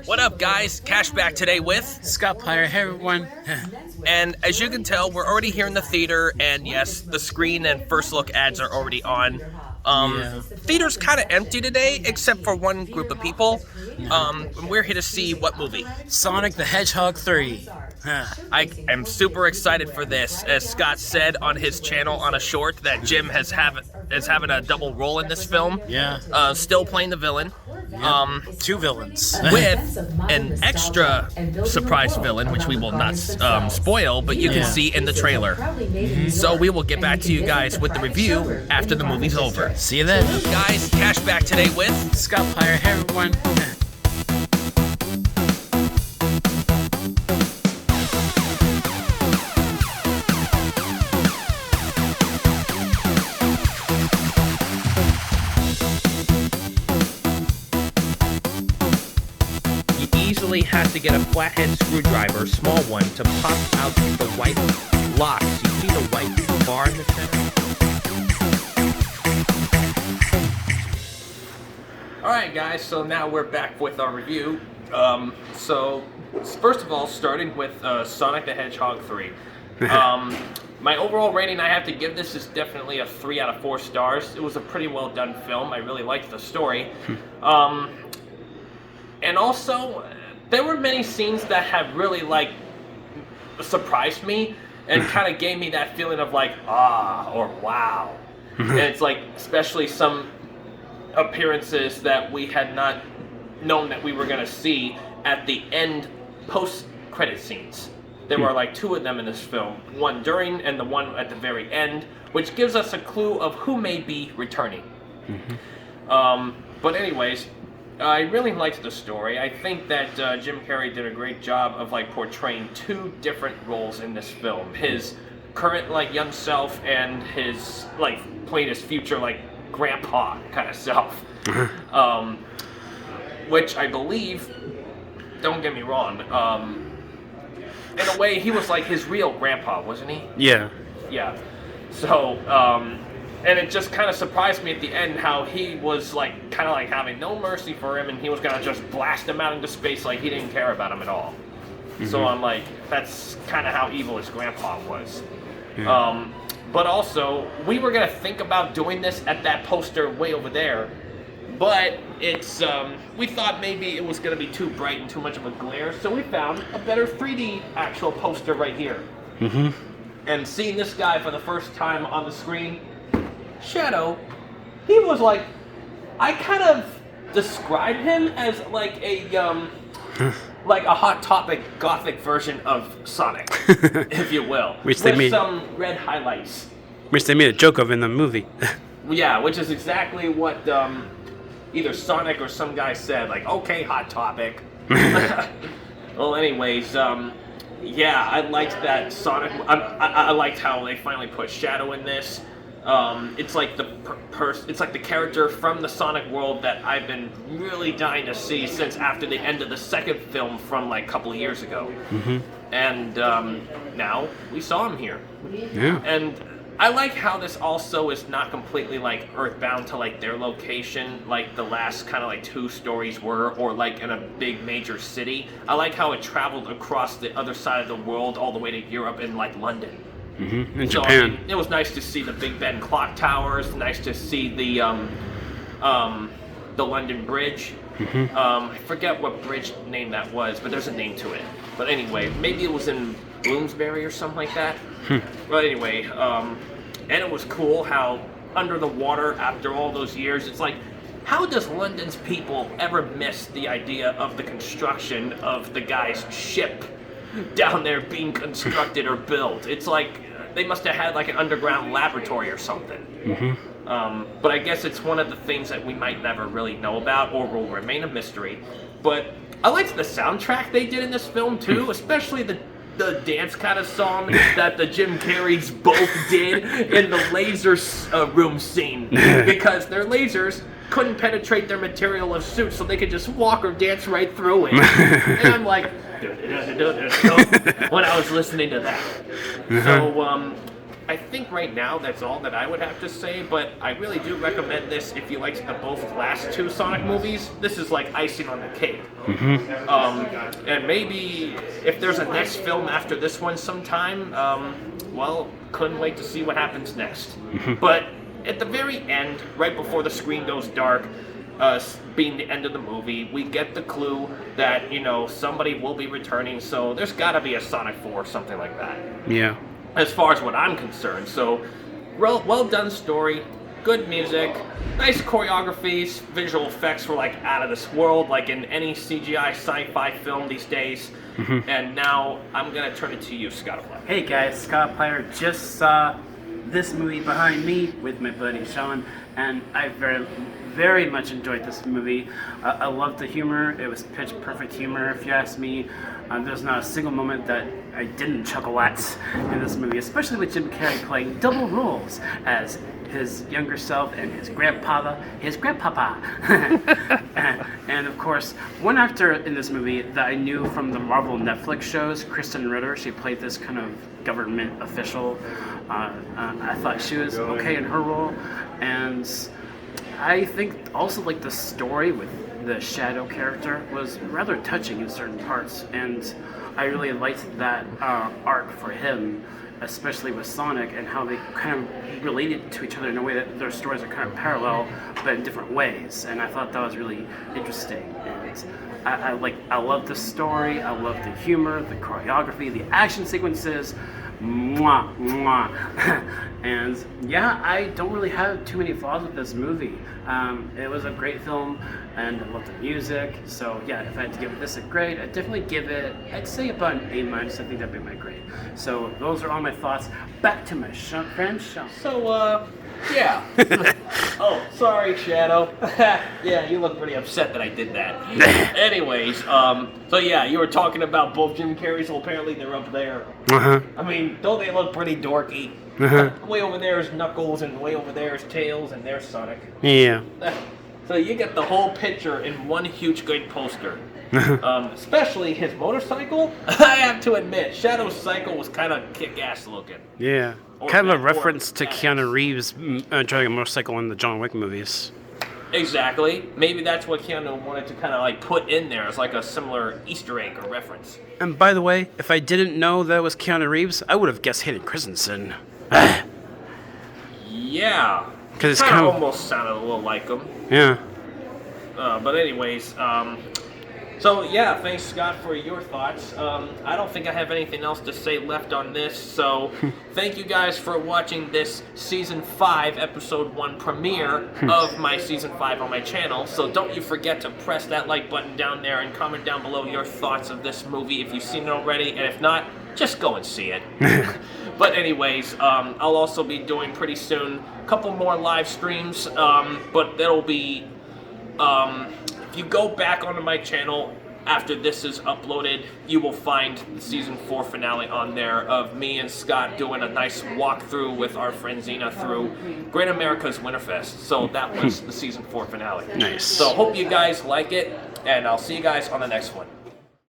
What up, guys? Cashback today with Scottiplier, hey everyone. and as you can tell, we're already here in the theater, and yes, the screen and first look ads are already on. Theater's kind of empty today, except for one group of people. We're here to see what movie? Sonic the Hedgehog 3. I am super excited for this. As Scott said on his channel on a short, that Jim is having a double role in this film. Yeah. Still playing the villain. Two villains. With an extra surprise villain, which we will not spoil, but you can see in the trailer. So we will get back to you guys with the review after the movie's over. See you then. Guys, Cashback today with Scottiplier, hey everyone. Easily has to get a flathead screwdriver, small one, to pop out the white locks. You see the white bar in the center? Alright guys, so now we're back with our review. So first of all, starting with Sonic the Hedgehog 3. My overall rating I have to give this is definitely a 3 out of 4 stars. It was a pretty well done film. I really liked the story. And also, there were many scenes that have really, surprised me and kind of gave me that feeling of, or wow. And it's especially some appearances that we had not known that we were going to see at the end post-credit scenes. There were, 2 of them in this film. One during and the one at the very end, which gives us a clue of who may be returning. But anyways, I really liked the story. I think that Jim Carrey did a great job of portraying 2 different roles in this film. His current young self and his playing his future grandpa kind of self. Which I believe, don't get me wrong, in a way he was his real grandpa, wasn't he? Yeah. Yeah. So, and it just kind of surprised me at the end how he was having no mercy for him, and he was gonna just blast him out into space like he didn't care about him at all. So I'm that's kind of how evil his grandpa was. But also, we were gonna think about doing this at that poster way over there, but it's we thought maybe it was gonna be too bright and too much of a glare, so we found a better 3D actual poster right here. And seeing this guy for the first time on the screen, Shadow, he was I kind of describe him as a Hot Topic gothic version of Sonic, if you will, with some red highlights. Which they made a joke of in the movie. Yeah, which is exactly what either Sonic or some guy said, okay, Hot Topic. Well, anyways, yeah, I liked that Sonic. I liked how they finally put Shadow in this. It's the character from the Sonic world that I've been really dying to see since after the end of the second film from a couple of years ago. And now we saw him here. Yeah. And I like how this also is not completely earthbound to their location the last kind of 2 stories were, or in a big major city. I like how it traveled across the other side of the world all the way to Europe and London. In So, Japan. it was nice to see the Big Ben clock towers, nice to see the London Bridge. I forget what bridge name that was, but there's a name to it. But anyway, maybe it was in Bloomsbury or something like that. But anyway, and it was cool how under the water after all those years, it's how does London's people ever miss the idea of the construction of the guy's ship down there being constructed or built? It's they must have had an underground laboratory or something. But I guess it's one of the things that we might never really know about or will remain a mystery. But I liked the soundtrack they did in this film too, especially the dance kind of song that the Jim Carreys both did in the laser room scene, because their lasers couldn't penetrate their material of suits, so they could just walk or dance right through it. And I'm when I was listening to that. So I think right now that's all that I would have to say, but I really do recommend this if you liked the both last two Sonic movies. This is like icing on the cake. And maybe if there's a next film after this one sometime, well, couldn't wait to see what happens next. But at the very end, right before the screen goes dark, being the end of the movie, we get the clue that, you know, somebody will be returning, so there's gotta be a Sonic 4 or something like that. Yeah. As far as what I'm concerned. So, well done story, good music, nice choreographies, visual effects were like out of this world, like in any CGI sci-fi film these days. And now I'm gonna turn it to you, Scottiplier. Hey guys, Scottiplier just saw this movie behind me with my buddy Sean, and I very much enjoyed this movie. I loved the humor. It was pitch perfect humor, if you ask me. There's not a single moment that I didn't chuckle at in this movie, especially with Jim Carrey playing double roles as his younger self and his grandpapa. And of course, one actor in this movie that I knew from the Marvel Netflix shows, Kristen Ritter. She played this kind of government official. I thought she was okay in her role, and I think also like the story with the Shadow character was rather touching in certain parts, and I really liked that arc for him, especially with Sonic and how they kind of related to each other in a way that their stories are kind of parallel but in different ways, and I thought that was really interesting. And I love the story, I love the humor, the choreography, the action sequences. Mwah, mwah. And yeah, I don't really have too many flaws with this movie. It was a great film, and I love the music. So yeah, if I had to give this a grade, I'd definitely give it, I'd say about an A-. I think that'd be my grade. So those are all my thoughts. Back to my friend Sean. So, yeah. Oh, sorry, Shadow. Yeah, you look pretty upset that I did that. Anyways, so yeah, you were talking about both Jim Carrey's, so apparently they're up there. I mean, don't they look pretty dorky? Way over there is Knuckles, and way over there is Tails, and there's Sonic. Yeah. So you get the whole picture in one huge great poster. Especially his motorcycle. I have to admit, Shadow's cycle was kind of kick-ass looking. Yeah. Kind of a reference to Keanu Reeves driving a motorcycle in the John Wick movies. Exactly. Maybe that's what Keanu wanted to kind of like put in there as like a similar Easter egg or reference. And by the way, if I didn't know that was Keanu Reeves, I would have guessed Hayden Christensen. Yeah. Because it's kind of almost sounded a little like him. Yeah. But anyways, so yeah, thanks Scott for your thoughts. I don't think I have anything else to say left on this, so thank you guys for watching this Season 5, Episode 1 premiere of my Season 5 on my channel. So don't you forget to press that like button down there and comment down below your thoughts of this movie if you've seen it already, and if not, just go and see it. But anyways, I'll also be doing pretty soon a couple more live streams, but that'll be... if you go back onto my channel after this is uploaded, you will find the Season 4 finale on there of me and Scott doing a nice walkthrough with our friend Xena through Great America's Winterfest. So that was the Season 4 finale. Nice. So hope you guys like it, and I'll see you guys on the next one.